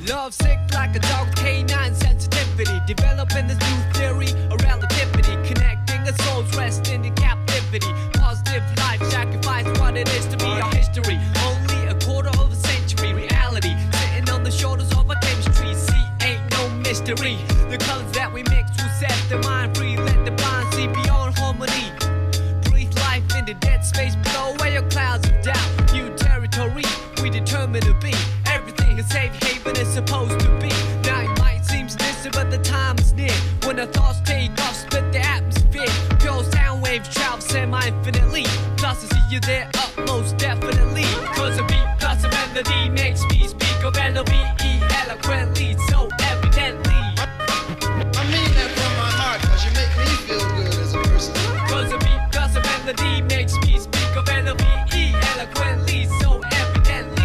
Lovesick like a dog with canine sensitivity, developing this new theory of relativity, connecting a soul's resting in captivity. Positive life sacrifice what it is to be our history. Only a quarter of a century reality, sitting on the shoulders of our chemistry. See, ain't no mystery. The colors that we mix will set the mind free. Let the blind see beyond harmony. Breathe life in the dead space, blow away your clouds of doubt. New territory we determine to be. Everything a safe haven is supposed to be. Now it might seem distant, but the time is near when the thoughts take off, split the atmosphere. Pure sound waves travel semi-infinitely. Plus I see you there up most definitely. Cause a beat plus a melody makes me speak of L-O-V-E eloquently, so evidently. I mean that from my heart, cause you make me feel good as a person. Cause a beat plus a melody makes me speak of L-O-V-E eloquently, so evidently.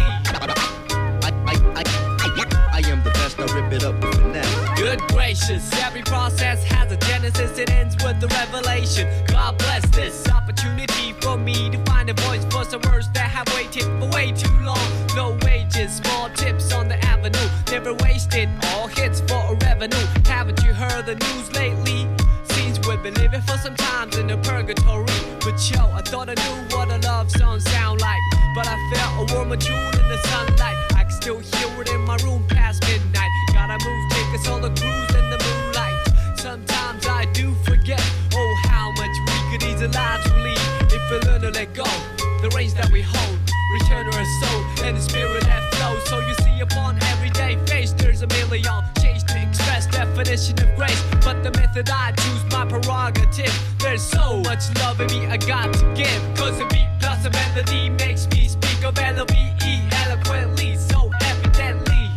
I am the best, I rip it up with finesse. Good gracious, every process has a genesis, it ends with the revelation. God bless this opportunity for me to find a voice for some words that have waited for way too long. Low wages, small tips on the avenue, never wasted, all hits for a revenue. Haven't you heard the news lately? Seems we've been living for some times in a purgatory. But yo, I thought I knew what a love song sound like, but I felt a warmer tune in the sunlight. I can still hear it in my room past midnight. Gotta move, take a solo cruise in the moonlight. Sometimes I do forget, oh how much we could easily leave if we learn to let go. The reins that we hold, return to our soul and the spirit that flows. So you see upon everyday face there's a million shades to express definition of grace, but the method I choose my prerogative. There's so much love in me I got to give. Cause a beat plus a melody makes me speak of L-O-V-E eloquently, so evidently.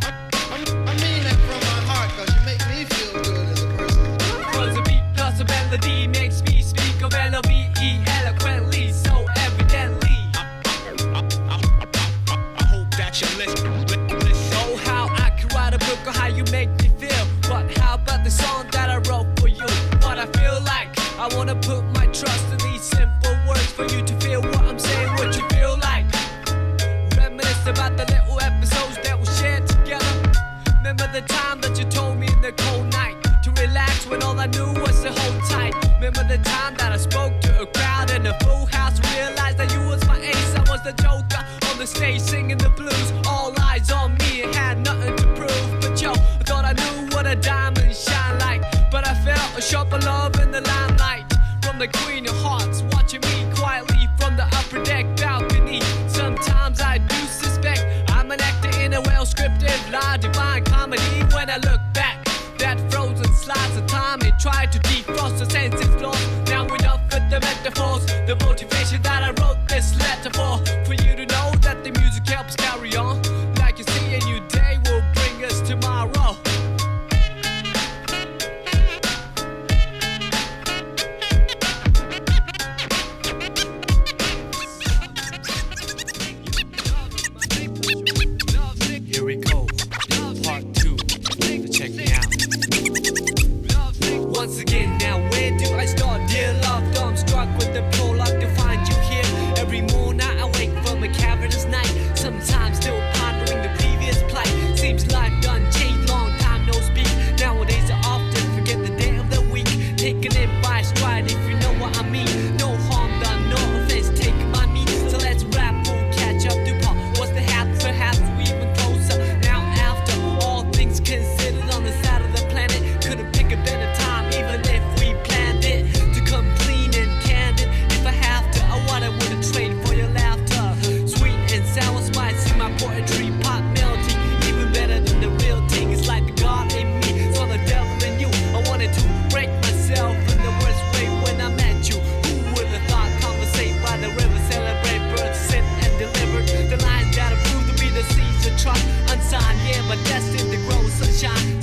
I mean that from my heart, cause you make me feel good as a person. Cause a beat plus a melody makes me speak of L-O-V-E eloquently, so evidently. I hope that you listen. Oh how I could write a book on how you make me feel, but how about the song that I wrote for you? What I feel like, I wanna put my trust in these simple words for you to feel what I'm saying, what you feel like. Reminisce about the little episodes that we shared together. Remember the time that you told me in the cold night to relax when all I knew was to hold tight. Remember the time that I spoke to a crowd in a full house, realized that you was my ace, I was the joker on the stage singing the blues. All eyes on me and had nothing to prove, but yo, I thought I knew what a diamond shine like, but I felt a sharper love in the limelight from the queen of hearts, watching me quietly from the upper deck balcony. Sometimes I do suspect I'm an actor in a well-scripted lie, divine comedy. When I look back, that frozen slice of time, it tried to defrost the senses lost. Now enough with the metaphors, the motivation that I wrote this letter for you to know that the music helps carry on. Like you see, a new day will bring us tomorrow. Here we go, part 2.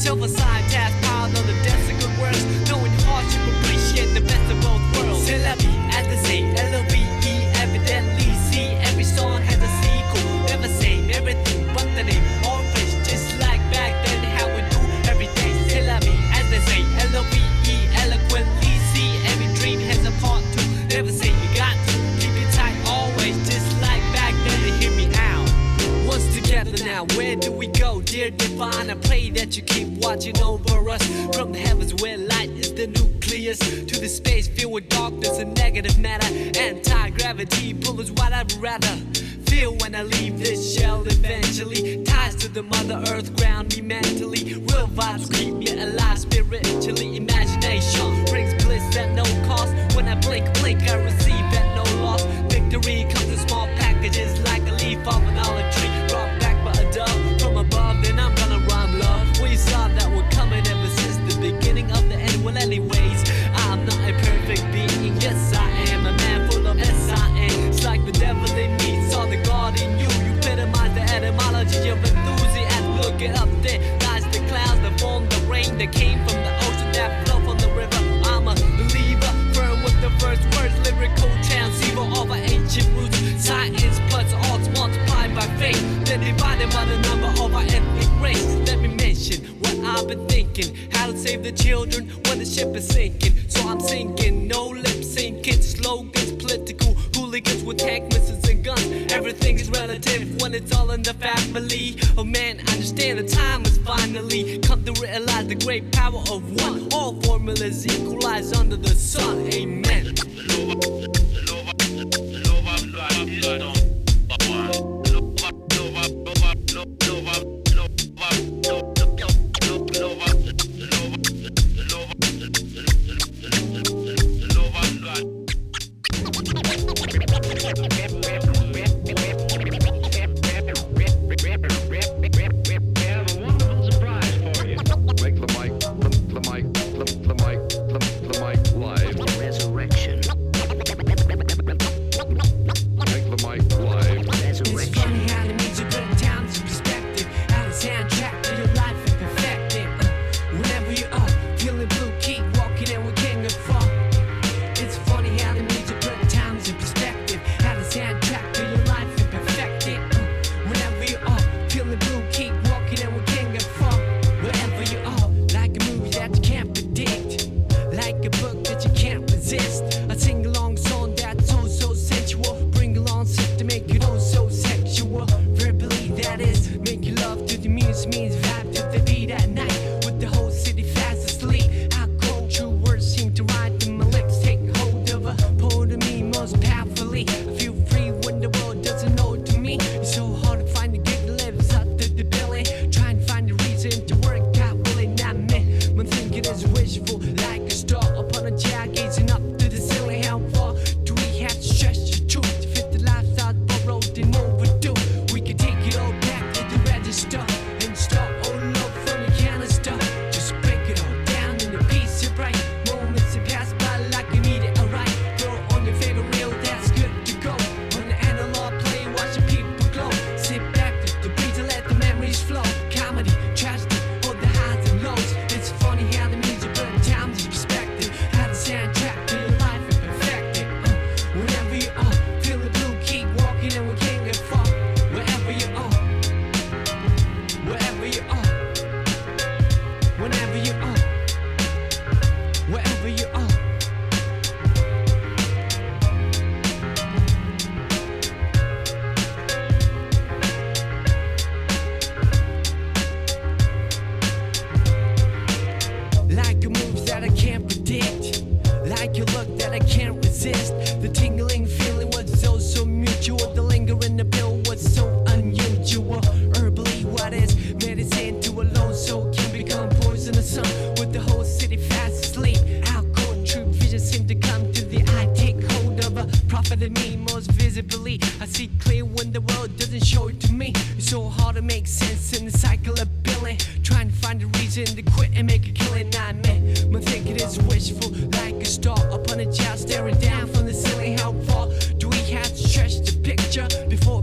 Silver-side task piled on the desk of good words. Knowing hardship, appreciate the best of both worlds. C'est la vie, as they say, L-O-V-E, evidently see every song has a sequel. Never same, everything but the name. All fish, just like back then, how we do every day. C'est la vie, as they say, L-O-V-E, eloquently see every dream has a part two. Never say you got to keep it tight always, just like back then. To hear me out. Once together now, where do we go, dear divine? I pray that you keep watching over us from the heavens where light is the nucleus to the space filled with darkness and negative matter. Anti-gravity pull is what I'd rather feel when I leave this shell eventually. Ties to the mother earth ground me mentally. Real vibes keep me alive spiritually. Imagination brings bliss at no cost. When I blink, I receive at no loss. Victory comes in small packages like a leaf off an olive tree. Brought back by a dove from above, then I'm gonna rhyme love. We saw that we're coming ever since the beginning of the end. Well, anyways, I'm not a perfect being. Yes, I am a man full of S-I-N. It's like the devil in me saw the God in you. You epitomize the etymology of enthusiasm. Look it up there, lies the clouds that form the rain that came from the ocean that flow from the river. I'm a believer, firm with the first words, lyrical transceiver of our ancient roots. Science plus arts multiplied by faith, then divided by the number of our ethnic race. Let me mention what I've been thinking, how to save the children when the ship is sinking. So I'm sinking, no lip syncing, slogans, political hooligans with tank missiles and guns. Everything is relative when it's all in the family. Oh man, I understand the time has finally come to realize the great power of one. All formulas equalize under the sun. Amen.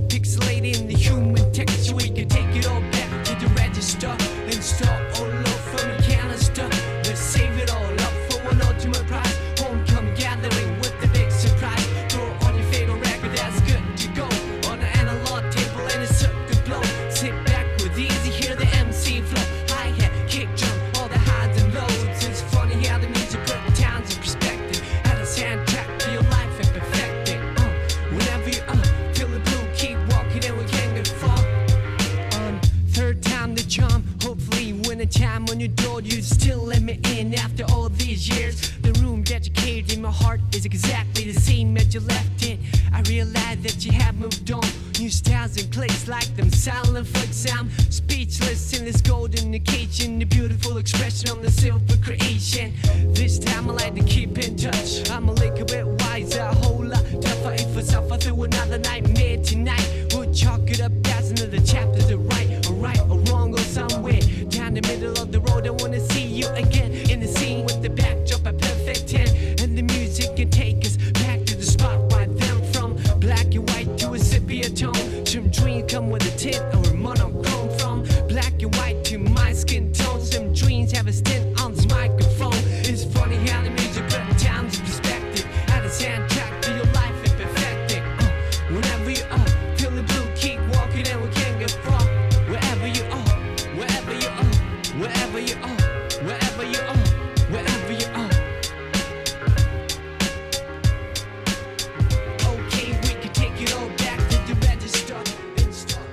Pixelating the human texture, we can take it all back to the register and start all over. of stuff. Let's save it all up for one ultimate prize. Homecoming gathering with the big surprise. Throw on your favorite record that's good to go. On the analog table and a circuit blow. Sit back with easy, hear the MC flow. Hi-hat, kick drum, all the highs and lows. It's funny how the music put towns in perspective. Add a soundtrack to your life and perfect it. Whenever you feel the blue, keep walking and we can't get far. Third time the charm. Hopefully when a time on your door you still let me in after all these years. The room that you carried in my heart is exactly the same as you left it. I realize that you have moved on. New styles in place like them silent folks. I'm speechless in this golden occasion. The beautiful expression on the silver creation. This time I like to keep in touch. I'm a little bit wiser, a whole lot tougher. If I suffer through another nightmare tonight, we'll chalk it up as another chapter to write. Or right or wrong or somewhere down the middle of the road. I wanna see you again in the scene with the backdrop a perfect 10. And the music can take us back to the spot right then. From black and white to a sepia tone. Some dreams come with a tint or a monochrome. From black and white to my skin tone. Some dreams have a stint on this microphone. It's funny how the music put times in perspective. Add a soundtrack to your life and perfect it. Whenever you feel the blue, keep walking and we can't get far. Wherever you are, wherever you are, wherever you are, wherever you are, wherever you are. Okay, we can take it all back to the register and start.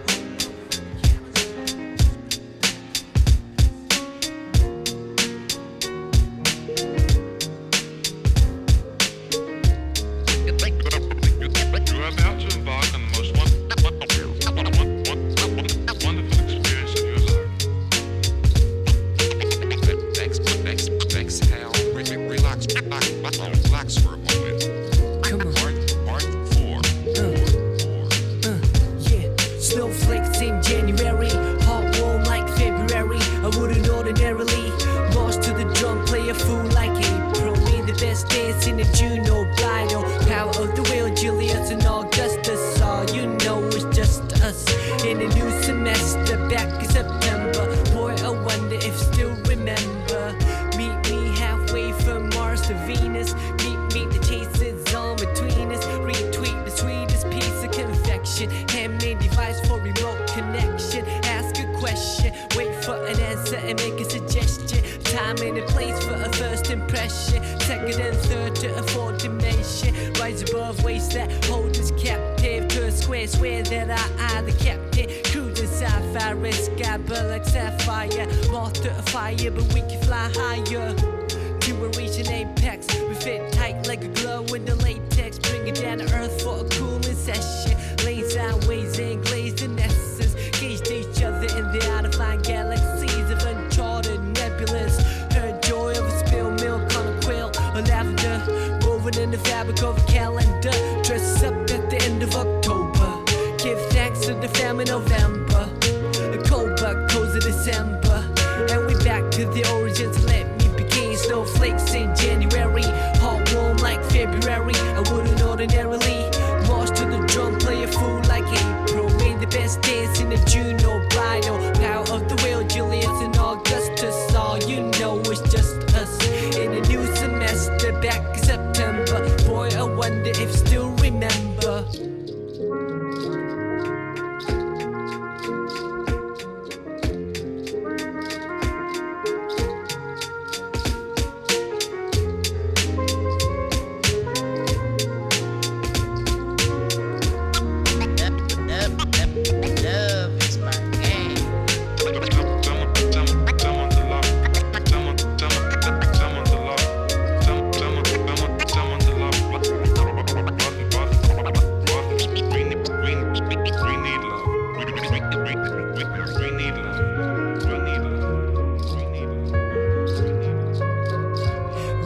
You are about to embark on the most wonderful experience of your life. Exhale, relax for a moment. Come on. Part 4. Yeah, snowflakes in January, hot warm like February. I wouldn't ordinarily march to the drum, play a fool like April. Me the best dance in the June or Blido. Power of the wheel, Julius and Augustus. All you know is just us in a new semester back in September. Boy, I wonder if still remember. Meet me halfway from Mars to Venus. Meet the chases on between us. Retweet the sweetest piece of confection. Handmade device for remote connection. Ask a question, wait for an answer and make a suggestion. Time and a place for a first impression. Second and third to a fourth dimension. Rise above ways that hold us captive to a square that I the captain. Cruising sci-fi, sky but like sapphire. Moth to a fire, but we can fly higher. To a reaching apex, we fit tight like a glove with the latex. Bring it down to earth for a cooling session. Lane sideways and glazed in essence. Gauged each other in the out-of-line galaxies of uncharted nebulas. Heard joy of a spilled milk on a quilt or lavender. Woven in the fabric of a calendar. Dress up at the end of October. Give thanks to the famine November. A cold but cozy December. And we back to the origins. Let me begin. Snowflakes in January, hot warm like February. I wouldn't ordinarily march to the drum, play a fool like April. Made the best dance in the June or Blido. Power of the wheel, Julius and Augustus. All you know is just us in a new semester back in September. Boy, I wonder if still remember.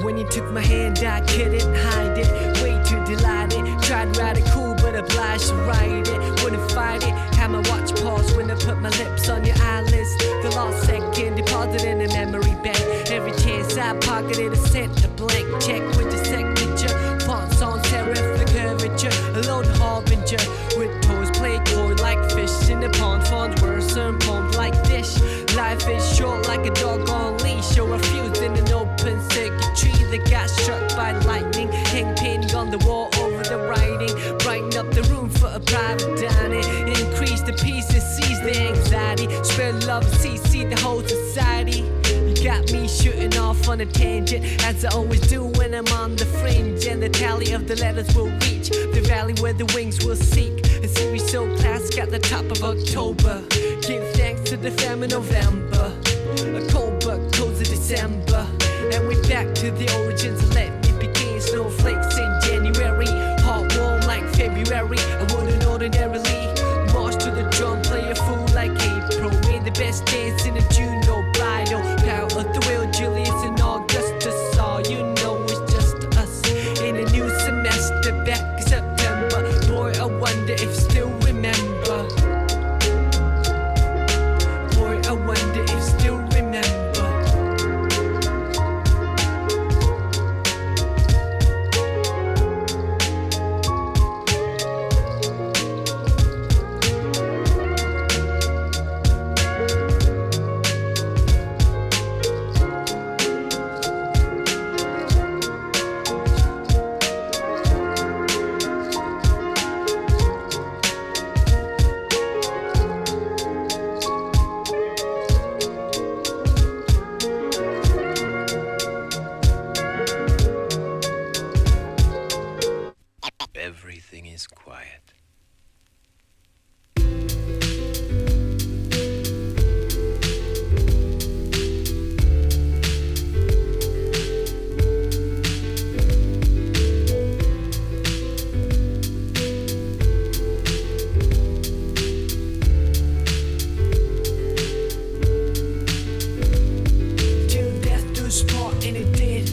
When you took my hand, I couldn't hide it. Way too delighted. Tried to ride it cool, but obliged to ride it. Wouldn't fight it. Had my watch pause when I put my lips on your eyelids. The lost second deposit in a memory bank. Every chance I pocketed, I sent a blank check with your signature. Fonts on serif, the curvature. A lone harbinger with toes played coy like fish in the pond. Fonts worse and poems like dish. Life is short like a dog on leash or a few off on a tangent, as I always do when I'm on the fringe. And the tally of the letters will reach the valley where the wings will seek. A series so classic at the top of October. Give thanks to the fam in November. A cold but cozy December. And we back to the origins. Let me begin. Snowflakes in January, hot warm like February. I wouldn't ordinarily march to the drum, play a fool like April. We're the best dance in a June, no bridal. Power of the will, Julius and Augustus. All you know is just us in a new semester. Back in September. Boy, I wonder if you still remember. Boy, I wonder if you still remember. Everything is quiet. Till death do us part, and it did.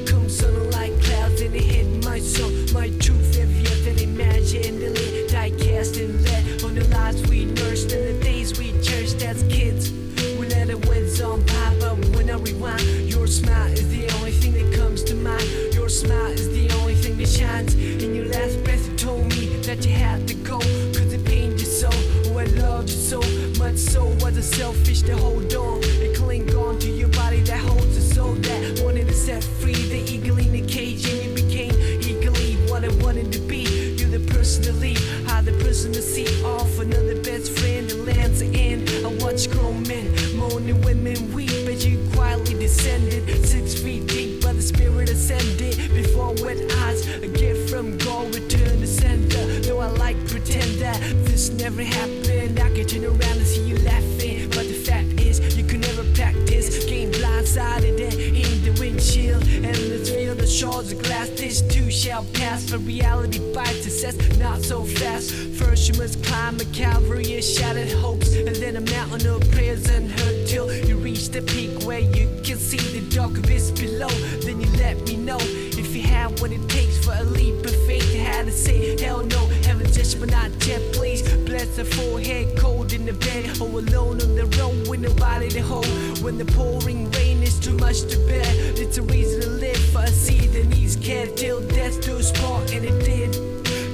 Come sun like clouds, and it hit my soul. My truth heavier than imaginally. Die cast and let on the lives we nursed and the days we cherished as kids. We let it wins on by, but when I rewind, your smile is the only thing that comes to mind. Your smile is the only thing that shines. In your last breath, you told me that you had to go, cause it pained you so. Oh, I loved you so much, so was it selfish to hold on and cling on to your body that holds a soul that wanted to set free the eagle in the cage, and you became eagerly what I wanted to be. You're the person to leave, I the person to see off another best friend that lands the end. I watch grown men moaning, women weep as you quietly descended 6 feet deep, by the spirit ascended before wet eyes. A gift from God, return to sender. Though I like pretend that this never happened, I can turn around and see you laughing, but the fact is you could never practice. Game blindsided and in the windshield, and let's feel the shards of glass. This too shall pass, for reality bites success not so fast. First you must climb a Calvary of shattered hopes, and then a mountain of prayers unheard, till you reach the peak where you can see the dark abyss below. Then you let me know if you have what it takes for a leap of faith. You had to say hell no, heaven just but not yet, please. Bless the forehead, cold in the bed, or alone on the road with nobody to hold. When the pouring rain is too much to bear, it's a reason to live, for a seed that needs care. Till death do us part, and it did.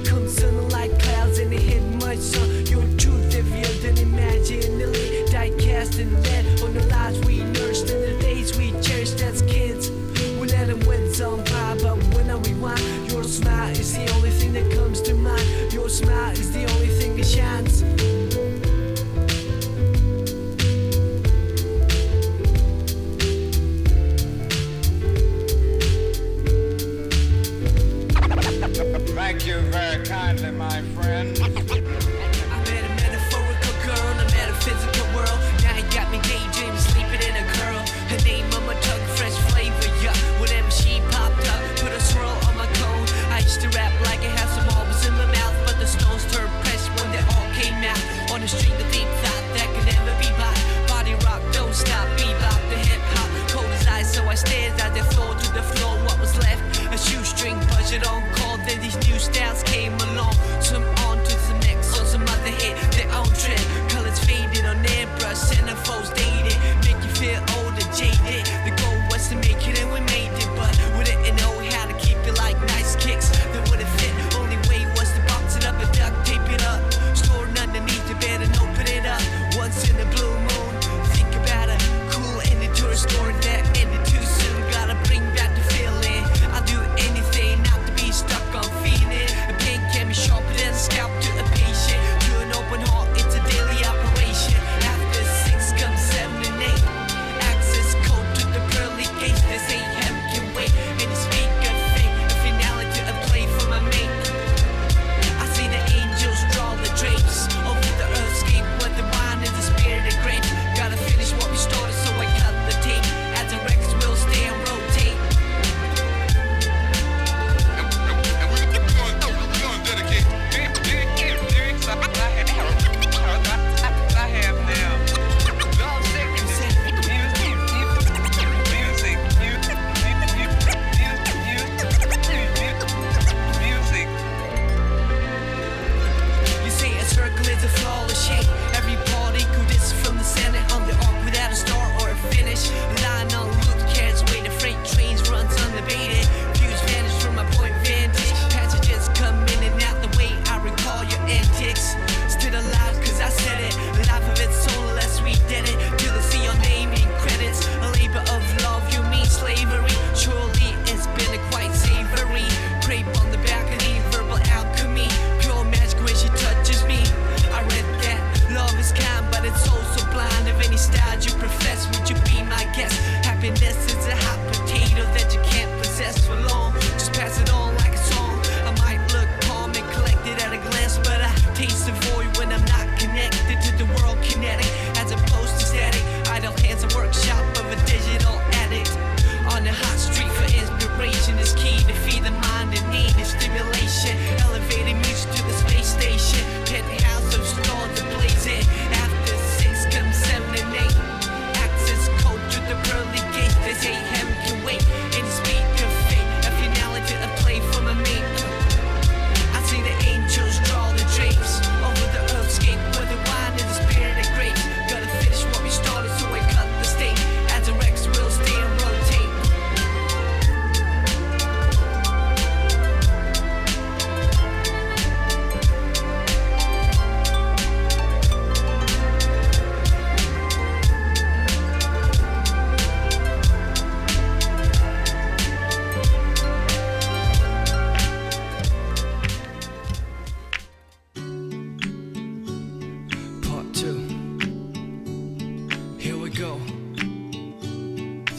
Come sun like clouds, and it hit my son. Your truth heavier than imaginally. Die cast and lead on the lives we nursed and the days we cherished as kids. We let them wins on by, but when I rewind, your smile is the only thing that comes to mind. Your smile is the only thing that shines. Thank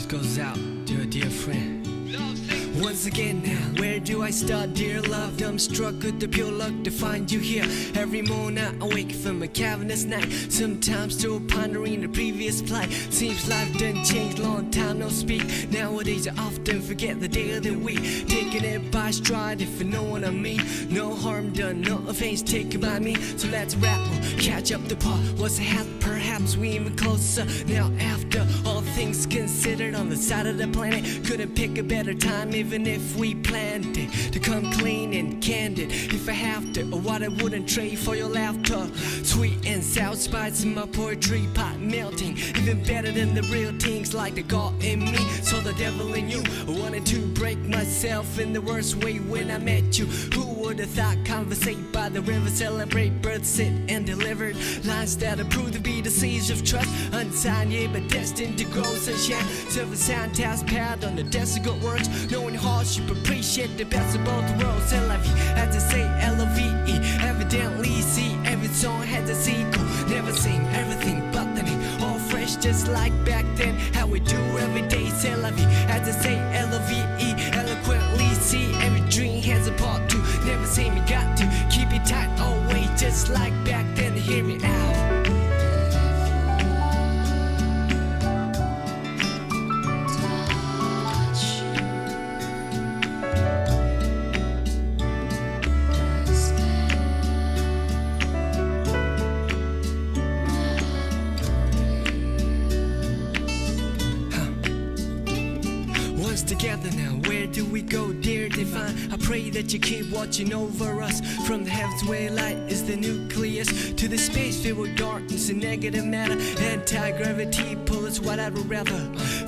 goes out to a dear friend. Once again now, where do I start, dear love? I'm struck with the pure luck to find you here. Every morning I awake from a cavernous night, sometimes still pondering the previous plight. Seems life done changed, long time no speak. Nowadays I often forget the day of the week, taking it by stride if you know what I mean. No harm done, no offense taken by me. So let's rap, catch up the part. What's ahead, perhaps we even closer. Now after all things considered, on the side of the planet, couldn't pick a better time, even if we planned it to come clean and candid. If I have to, or what I wouldn't trade for your laughter. Sweet and sour spice in my poetry pot melting, even better than the real things like the God in me. So the devil in you, I wanted to break myself in the worst way when I met you. Who would have thought conversate by the river, celebrate birth, sit and delivered lines that are proved to be the seeds of trust, unsigned yet but destined to grow sunshine. Serve a sound task pad on the desk of good words, knowing hardship, appreciate the best of both worlds. C'est la vie, as I say, L-O-V-E. Evidently see every song has a sequel. Never sing everything but the name, all fresh just like back then. How we do every day, c'est la vie, as I say, L-O-V-E. Eloquently see every dream has a part two. Never say me got to keep it tight always just like back then. Hear me out. Together now, where do we go, dear divine? I pray that you keep watching over us, from the heavens where light is the nucleus to the space filled with darkness and negative matter. Anti-gravity pull us what I'd rather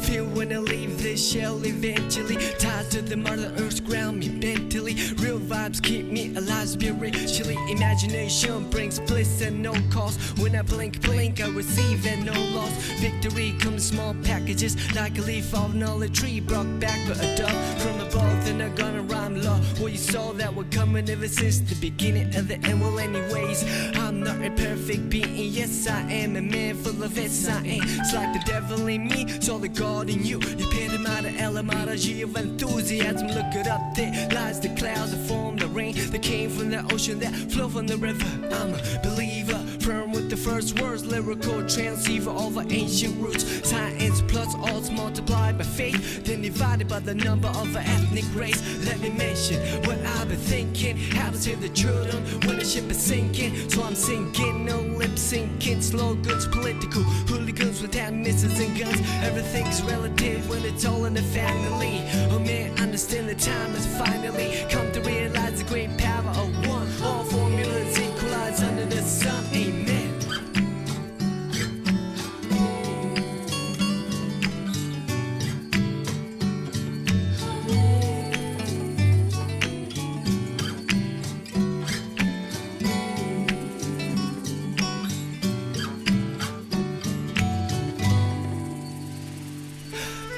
feel when I leave this shell eventually. Tied to the mother earth's ground me mentally. Real vibes keep me alive spiritually. Imagination brings bliss at no cost. When I blink, I receive at no loss. Victory comes in small packages, like a leaf off an olive tree brought back but a dove from above. Then I'm gonna rhyme law. Well, you saw that we're coming ever since the beginning of the end. Well, anyways, I'm not a perfect being. Yes, I am a man full of it. I ain't. It's like the devil in me, so the God in you. You paid him out of etymology of enthusiasm. Look it up, there lies the clouds that form the rain that came from the ocean that flow from the river. I'm a believer, firm with the first words, lyrical transceiver over ancient roots. Science plus odds multiplied by faith, then divided by the number of an ethnic race. Let me mention what I've been thinking, how to save the children when the ship is sinking. So I'm singing, no lip syncing, slogans, political hooligans with hand missiles and guns. Everything's relative when it's all in the family. Oh man, understand the time has finally come to realize the great power of one. All formulas equalize under the sun. Amen.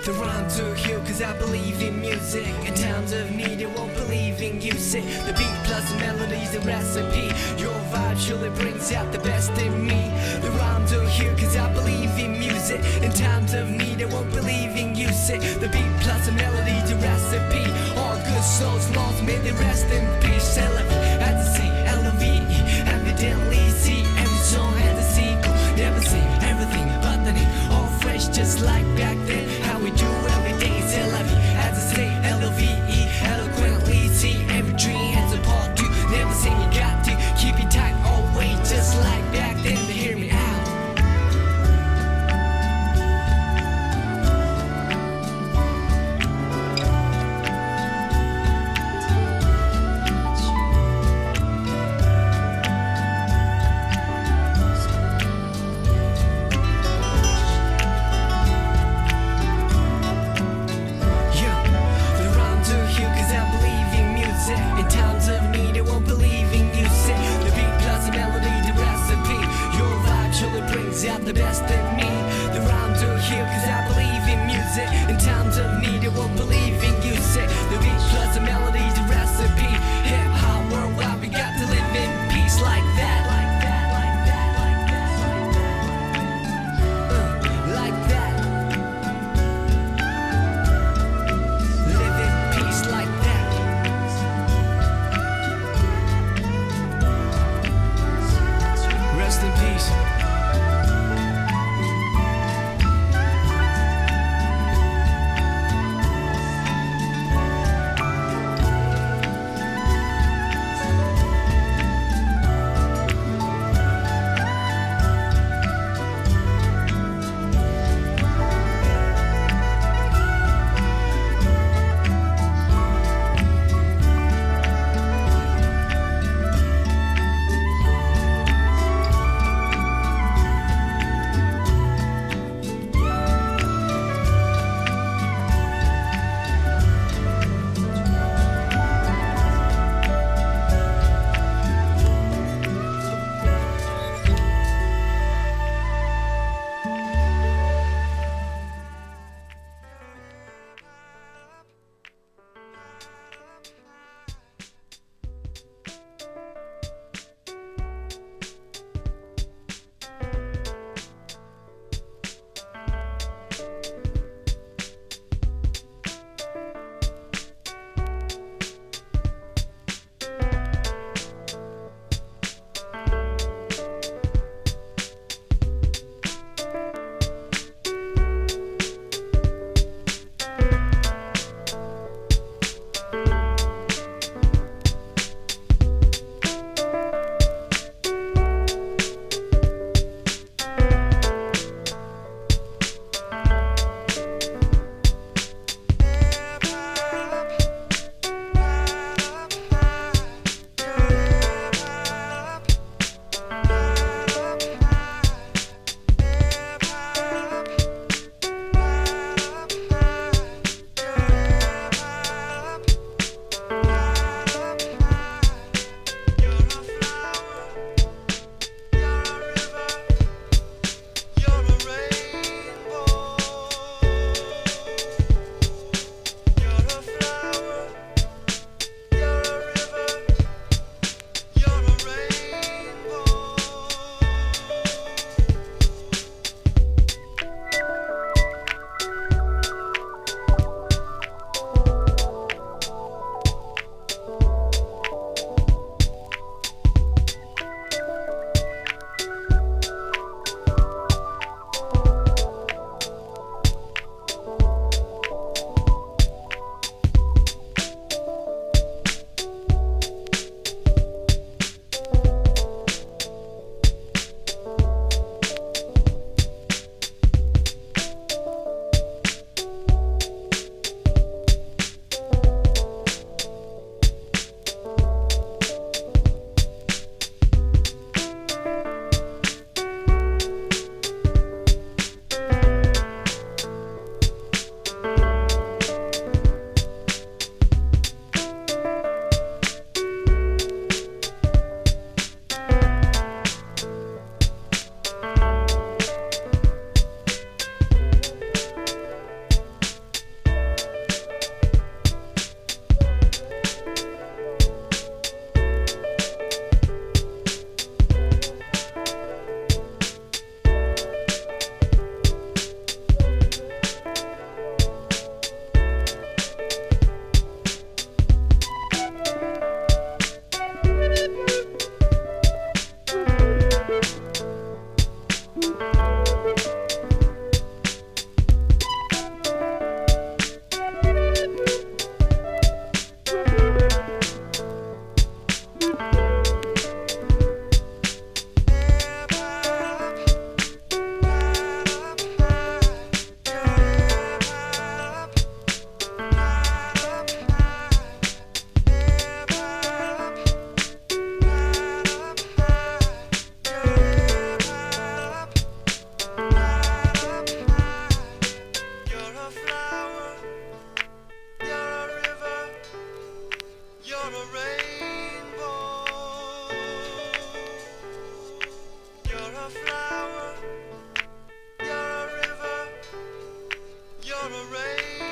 The rhymes are here cause I believe in music. In times of need I won't believe in music. The beat plus the melody's the recipe. Your vibe surely brings out the best in me. The rhymes are here cause I believe in music. In times of need I won't believe in music. The beat plus the melody's the recipe. All good souls lost, may they rest in peace. Celebrate, as I say, L-O-V-E. Evidently see every song has a sequel. Never sing everything but the name, all fresh just like back then. How we do every day, c'est la vie, as I say, L-O-V-E. Eloquently see every dream has a part two. Never say you got to keep it tight always just like back then. To hear me out. a flower, you're a river, you're a rain.